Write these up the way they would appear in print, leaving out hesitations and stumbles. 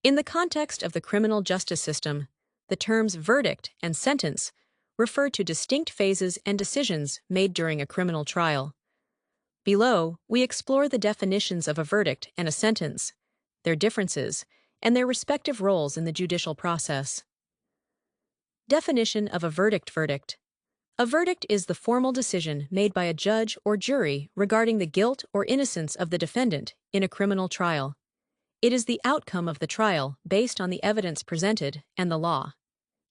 In the context of the criminal justice system, the terms verdict and sentence refer to distinct phases and decisions made during a criminal trial. Below, we explore the definitions of a verdict and a sentence, their differences, and their respective roles in the judicial process. Definition of a verdict. A verdict is the formal decision made by a judge or jury regarding the guilt or innocence of the defendant in a criminal trial. It is the outcome of the trial based on the evidence presented and the law.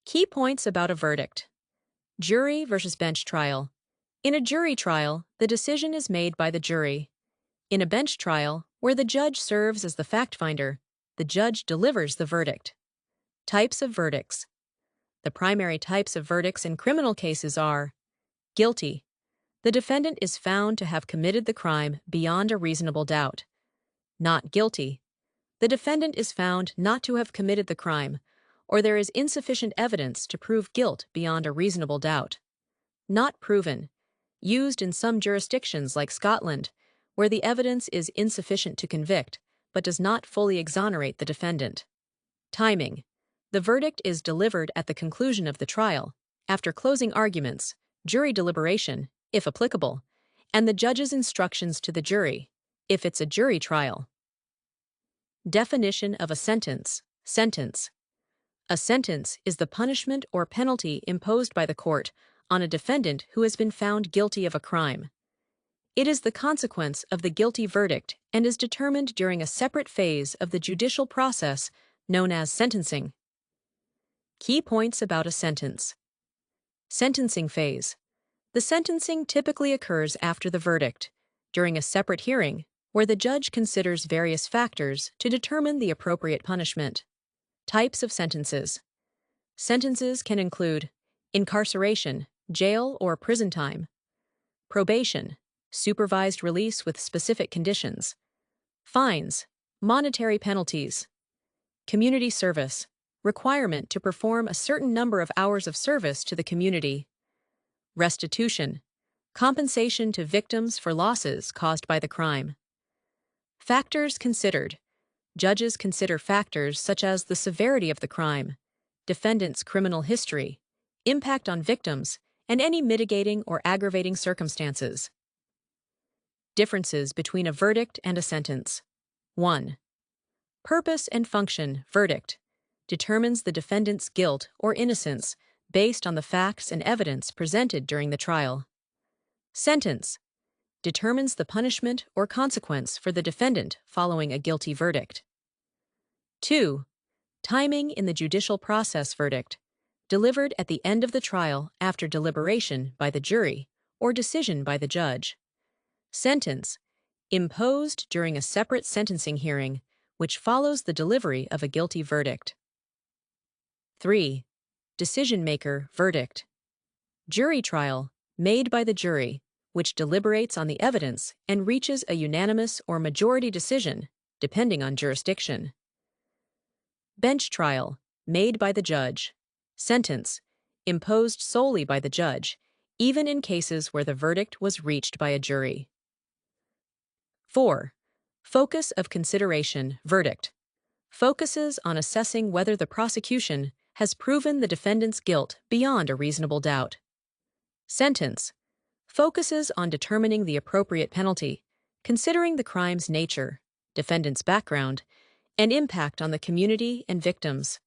Key points about a verdict. Jury versus bench trial. In a jury trial, the decision is made by the jury. In a bench trial, where the judge serves as the fact finder, the judge delivers the verdict. Types of verdicts. The primary types of verdicts in criminal cases are guilty. The defendant is found to have committed the crime beyond a reasonable doubt. Not guilty. The defendant is found not to have committed the crime, or there is insufficient evidence to prove guilt beyond a reasonable doubt. Not proven. Used in some jurisdictions like Scotland, where the evidence is insufficient to convict, but does not fully exonerate the defendant. Timing. The verdict is delivered at the conclusion of the trial, after closing arguments, jury deliberation, if applicable, and the judge's instructions to the jury, if it's a jury trial. Definition of a sentence. A sentence is the punishment or penalty imposed by the court on a defendant who has been found guilty of a crime. It is the consequence of the guilty verdict and is determined during a separate phase of the judicial process known as sentencing. Key points about a sentence. Sentencing phase. The sentencing typically occurs after the verdict, during a separate hearing, where the judge considers various factors to determine the appropriate punishment. Types of sentences. Sentences can include incarceration, jail or prison time; probation, supervised release with specific conditions; fines, monetary penalties; community service, requirement to perform a certain number of hours of service to the community; restitution, compensation to victims for losses caused by the crime. Factors considered. Judges consider factors such as the severity of the crime, defendant's criminal history, impact on victims, and any mitigating or aggravating circumstances. Differences between a verdict and a sentence. 1. Purpose and function. Verdict determines the defendant's guilt or innocence based on the facts and evidence presented during the trial. Sentence determines the punishment or consequence for the defendant following a guilty verdict. 2. Timing in the judicial process. Verdict delivered at the end of the trial after deliberation by the jury or decision by the judge. Sentence imposed during a separate sentencing hearing which follows the delivery of a guilty verdict. 3. Decision maker. Verdict jury trial made by the jury, which deliberates on the evidence and reaches a unanimous or majority decision, depending on jurisdiction. Bench trial made by the judge. Sentence imposed solely by the judge, even in cases where the verdict was reached by a jury. 4. Focus of consideration. Verdict focuses on assessing whether the prosecution has proven the defendant's guilt beyond a reasonable doubt. Sentence focuses on determining the appropriate penalty, considering the crime's nature, defendant's background, and impact on the community and victims.